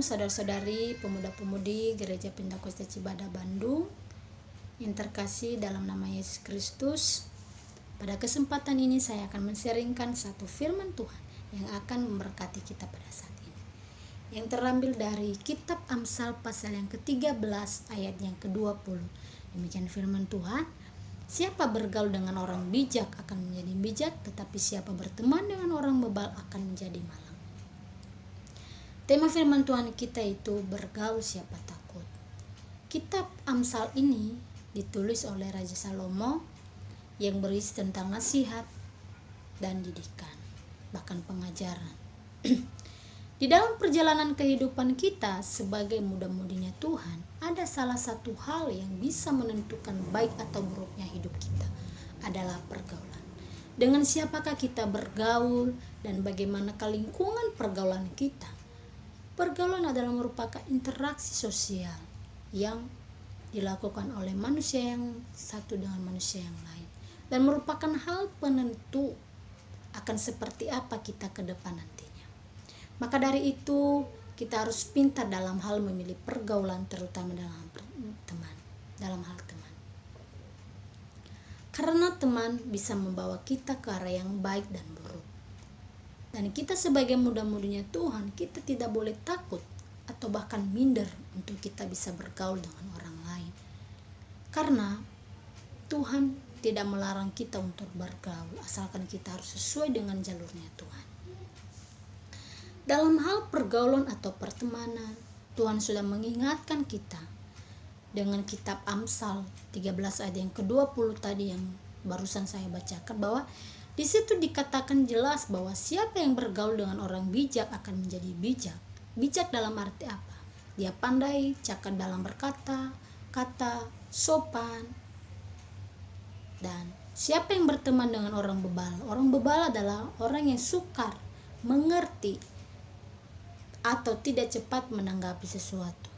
saudara-saudari pemuda-pemudi Gereja Pentakosta Cibadah Bandung yang terkasih dalam nama Yesus Kristus. Pada kesempatan ini saya akan men-sharingkan satu firman Tuhan yang akan memberkati kita pada saat ini, yang terambil dari kitab Amsal pasal yang ke-13 ayat yang ke-20. Demikian firman Tuhan, siapa bergaul dengan orang bijak akan menjadi bijak, tetapi siapa berteman dengan orang bebal akan menjadi malang. Tema firman Tuhan kita itu bergaul siapa takut. Kitab Amsal ini ditulis oleh Raja Salomo yang berisi tentang nasihat dan didikan, bahkan pengajaran. Di dalam perjalanan kehidupan kita sebagai muda-mudinya Tuhan, ada salah satu hal yang bisa menentukan baik atau buruknya hidup kita, adalah pergaulan. Dengan siapakah kita bergaul dan bagaimanakah lingkungan pergaulan kita. Pergaulan adalah merupakan interaksi sosial yang dilakukan oleh manusia yang satu dengan manusia yang lain, dan merupakan hal penentu akan seperti apa kita ke depan nantinya. Maka dari itu kita harus pintar dalam hal memilih pergaulan, terutama dalam hal teman. Karena teman bisa membawa kita ke arah yang baik dan buruk. Dan kita sebagai muda-mudinya Tuhan, kita tidak boleh takut atau bahkan minder untuk kita bisa bergaul dengan orang lain. Karena Tuhan tidak melarang kita untuk bergaul, asalkan kita harus sesuai dengan jalurnya Tuhan. Dalam hal pergaulan atau pertemanan, Tuhan sudah mengingatkan kita dengan kitab Amsal 13 ayat yang ke-20 tadi yang barusan saya bacakan, bahwa di situ dikatakan jelas bahwa siapa yang bergaul dengan orang bijak akan menjadi bijak. Bijak dalam arti apa? Dia pandai, cakap dalam berkata, sopan. Dan siapa yang berteman dengan orang bebal? Orang bebal adalah orang yang sukar, mengerti, atau tidak cepat menanggapi sesuatu,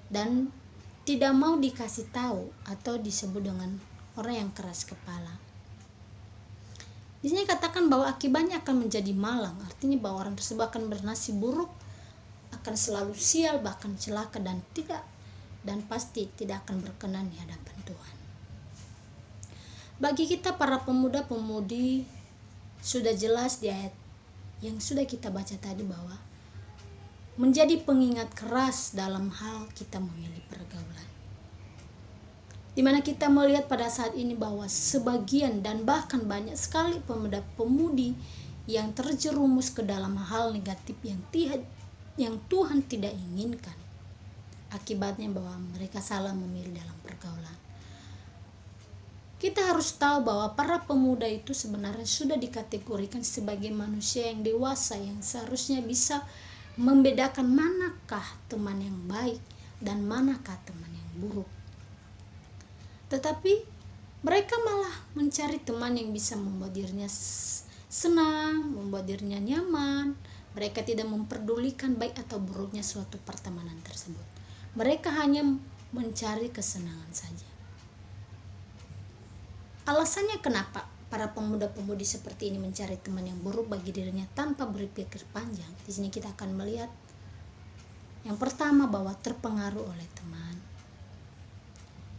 dan tidak mau dikasih tahu, atau disebut dengan orang yang keras kepala. Di sini katakan bahwa akibatnya akan menjadi malang, artinya bahwa orang tersebut akan bernasib buruk, akan selalu sial, bahkan celaka, dan pasti tidak akan berkenan di hadapan Tuhan. Bagi kita para pemuda-pemudi, sudah jelas di ayat yang sudah kita baca tadi bahwa menjadi pengingat keras dalam hal kita memilih pergaulan. Di mana kita melihat pada saat ini bahwa sebagian dan bahkan banyak sekali pemuda-pemudi yang terjerumus ke dalam hal negatif yang Tuhan tidak inginkan. Akibatnya bahwa mereka salah memilih dalam pergaulan. Kita harus tahu bahwa para pemuda itu sebenarnya sudah dikategorikan sebagai manusia yang dewasa, yang seharusnya bisa membedakan manakah teman yang baik dan manakah teman yang buruk. Tetapi mereka malah mencari teman yang bisa membuat dirinya senang, membuat dirinya nyaman. Mereka tidak memperdulikan baik atau buruknya suatu pertemanan tersebut. Mereka hanya mencari kesenangan saja. Alasannya kenapa para pemuda-pemudi seperti ini mencari teman yang buruk bagi dirinya tanpa berpikir panjang? Di sini kita akan melihat yang pertama, bahwa terpengaruh oleh teman.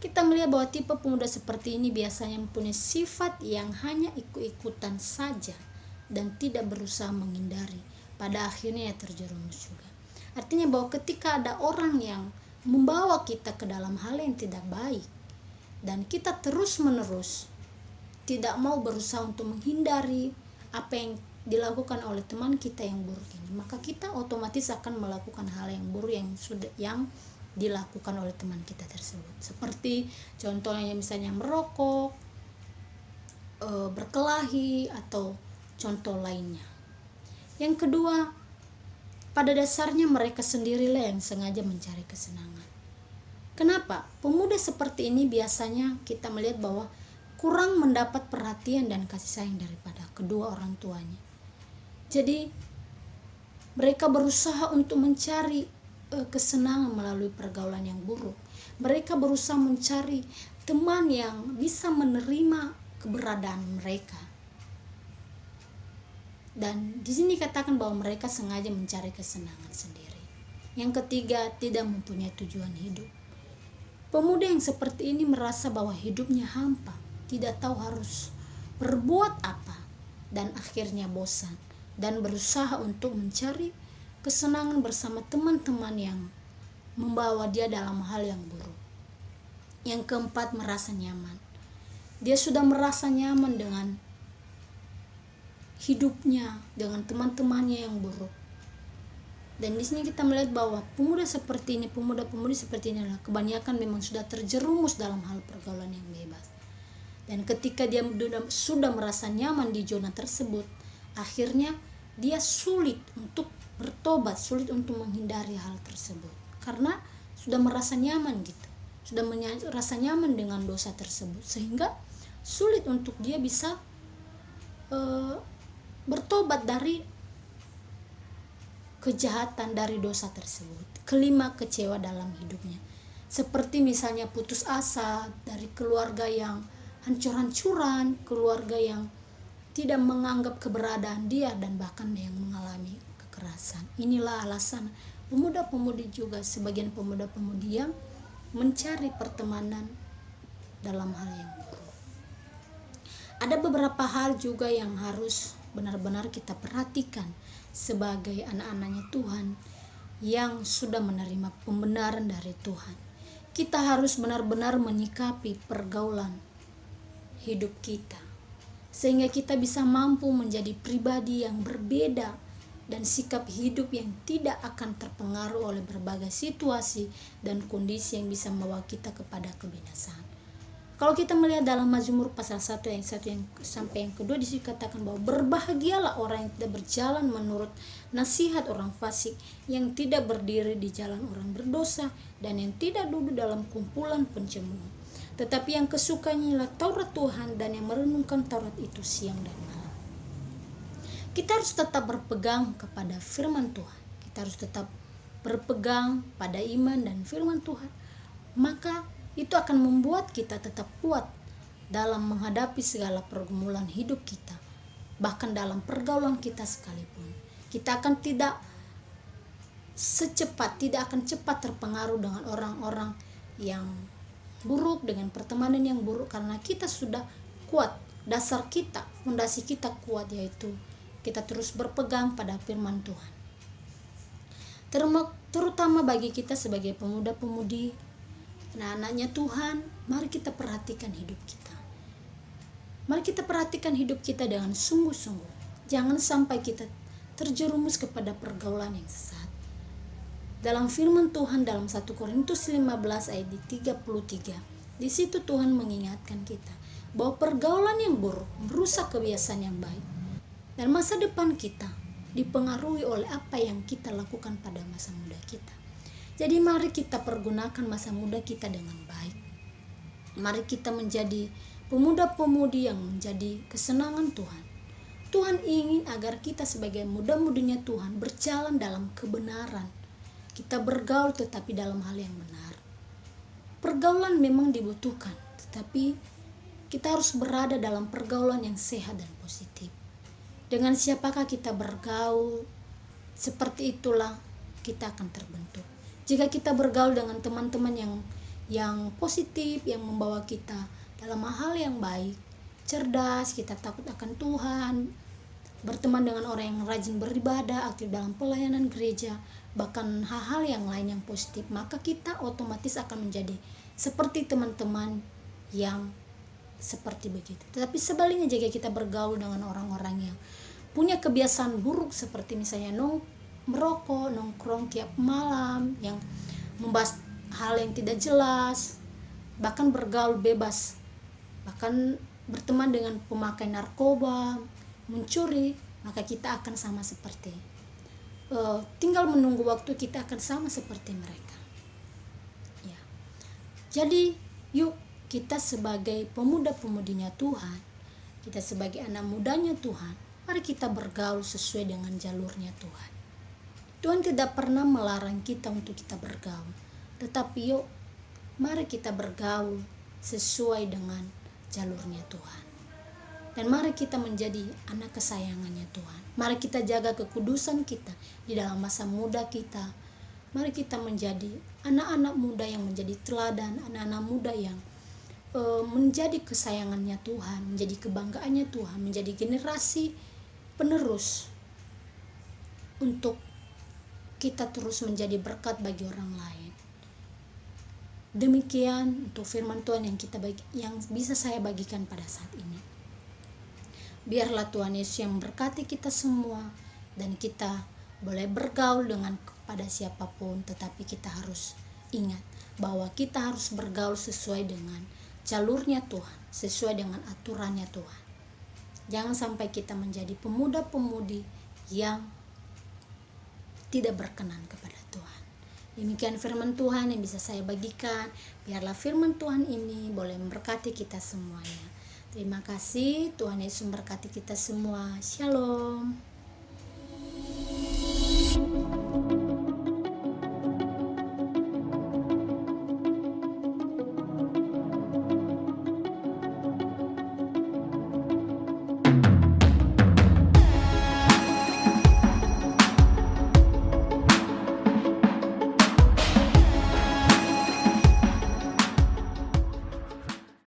Kita melihat bahwa tipe pemuda seperti ini biasanya mempunyai sifat yang hanya ikut-ikutan saja dan tidak berusaha menghindari. Pada akhirnya ya terjerumus juga. Artinya bahwa ketika ada orang yang membawa kita ke dalam hal yang tidak baik, dan kita terus-menerus tidak mau berusaha untuk menghindari apa yang dilakukan oleh teman kita yang buruk ini, maka kita otomatis akan melakukan hal yang buruk yang dilakukan oleh teman kita tersebut. Seperti contohnya misalnya merokok, berkelahi, atau contoh lainnya. Yang kedua, pada dasarnya mereka sendirilah yang sengaja mencari kesenangan. Kenapa? Pemuda seperti ini biasanya kita melihat bahwa kurang mendapat perhatian dan kasih sayang daripada kedua orang tuanya. Jadi mereka berusaha untuk mencari kesenangan melalui pergaulan yang buruk. Mereka berusaha mencari teman yang bisa menerima keberadaan mereka. Dan di sini katakan bahwa mereka sengaja mencari kesenangan sendiri. Yang ketiga, tidak mempunyai tujuan hidup. Pemuda yang seperti ini merasa bahwa hidupnya hampa, tidak tahu harus berbuat apa, dan akhirnya bosan dan berusaha untuk mencari kesenangan bersama teman-teman yang membawa dia dalam hal yang buruk. Yang keempat, merasa nyaman. Dia sudah merasa nyaman dengan hidupnya, dengan teman-temannya yang buruk. Dan di sini kita melihat bahwa pemuda seperti ini, pemuda-pemudi seperti ini adalah kebanyakan memang sudah terjerumus dalam hal pergaulan yang bebas. Dan ketika dia sudah merasa nyaman di zona tersebut, akhirnya dia sulit untuk bertobat, sulit untuk menghindari hal tersebut. Karena sudah merasa nyaman gitu. Sudah merasa nyaman dengan dosa tersebut. Sehingga sulit untuk dia bisa bertobat dari kejahatan, dari dosa tersebut. Kelima, kecewa dalam hidupnya. Seperti misalnya putus asa dari keluarga yang hancur-hancuran, keluarga yang tidak menganggap keberadaan dia, dan bahkan yang mengalami kekerasan. Inilah alasan pemuda-pemudi juga, sebagian pemuda-pemudi yang mencari pertemanan dalam hal yang buruk. Ada beberapa hal juga yang harus benar-benar kita perhatikan sebagai anak-anaknya Tuhan yang sudah menerima pembenaran dari Tuhan. Kita harus benar-benar menyikapi pergaulan hidup kita, sehingga kita bisa mampu menjadi pribadi yang berbeda dan sikap hidup yang tidak akan terpengaruh oleh berbagai situasi dan kondisi yang bisa membawa kita kepada kebinasaan. Kalau kita melihat dalam Mazmur pasal 1 yang sampai yang kedua, disitu katakan bahwa berbahagialah orang yang tidak berjalan menurut nasihat orang fasik, yang tidak berdiri di jalan orang berdosa, dan yang tidak duduk dalam kumpulan pencemooh. Tetapi yang kesukanya ialah Taurat Tuhan, dan yang merenungkan Taurat itu siang dan malam. Kita harus tetap berpegang kepada firman Tuhan. Kita harus tetap berpegang pada iman dan firman Tuhan. Maka itu akan membuat kita tetap kuat dalam menghadapi segala pergumulan hidup kita. Bahkan dalam pergaulan kita sekalipun, kita akan tidak akan cepat terpengaruh dengan orang-orang yang buruk, dengan pertemanan yang buruk, karena kita sudah kuat. Dasar kita, fondasi kita kuat, yaitu kita terus berpegang pada firman Tuhan. Terutama bagi kita sebagai pemuda-pemudi, anak-anaknya Tuhan, mari kita perhatikan hidup kita. Mari kita perhatikan hidup kita dengan sungguh-sungguh. Jangan sampai kita terjerumus kepada pergaulan yang sesat. Dalam firman Tuhan dalam 1 Korintus 15 ayat 33, di situ Tuhan mengingatkan kita bahwa pergaulan yang buruk merusak kebiasaan yang baik, dan masa depan kita dipengaruhi oleh apa yang kita lakukan pada masa muda kita. Jadi mari kita pergunakan masa muda kita dengan baik. Mari kita menjadi pemuda-pemudi yang menjadi kesenangan Tuhan. Tuhan ingin agar kita sebagai muda-mudinya Tuhan berjalan dalam kebenaran. Kita bergaul tetapi dalam hal yang benar. Pergaulan memang dibutuhkan, tetapi kita harus berada dalam pergaulan yang sehat dan positif. Dengan siapakah kita bergaul, seperti itulah kita akan terbentuk. Jika kita bergaul dengan teman-teman yang positif, yang membawa kita dalam hal yang baik, cerdas, kita takut akan Tuhan, berteman dengan orang yang rajin beribadah, aktif dalam pelayanan gereja, bahkan hal-hal yang lain yang positif, maka kita otomatis akan menjadi seperti teman-teman yang seperti begitu. Tetapi sebaliknya, jika kita bergaul dengan orang-orang yang punya kebiasaan buruk, seperti misalnya merokok, nongkrong tiap malam, yang membahas hal yang tidak jelas, bahkan bergaul bebas, bahkan berteman dengan pemakai narkoba, mencuri, maka kita akan sama seperti tinggal menunggu waktu, kita akan sama seperti mereka. Ya. Jadi yuk, kita sebagai pemuda-pemudinya Tuhan, kita sebagai anak mudanya Tuhan, mari kita bergaul sesuai dengan jalurnya Tuhan. Tuhan tidak pernah melarang kita untuk kita bergaul, tetapi yuk, mari kita bergaul sesuai dengan jalurnya Tuhan. Dan mari kita menjadi anak kesayangannya Tuhan. Mari kita jaga kekudusan kita di dalam masa muda kita, Mari kita menjadi anak-anak muda yang menjadi teladan, anak-anak muda yang menjadi kesayangannya Tuhan, menjadi kebanggaannya Tuhan, menjadi generasi penerus untuk kita terus menjadi berkat bagi orang lain. Demikian untuk firman Tuhan yang bisa saya bagikan pada saat ini. Biarlah Tuhan Yesus yang memberkati kita semua, dan kita boleh bergaul dengan kepada siapapun, tetapi kita harus ingat bahwa kita harus bergaul sesuai dengan jalurnya Tuhan, sesuai dengan aturannya Tuhan. Jangan sampai kita menjadi pemuda-pemudi yang tidak berkenan kepada Tuhan. Demikian firman Tuhan yang bisa saya bagikan. Biarlah firman Tuhan ini boleh memberkati kita semuanya. Terima kasih. Tuhan Yesus memberkati kita semua. Shalom.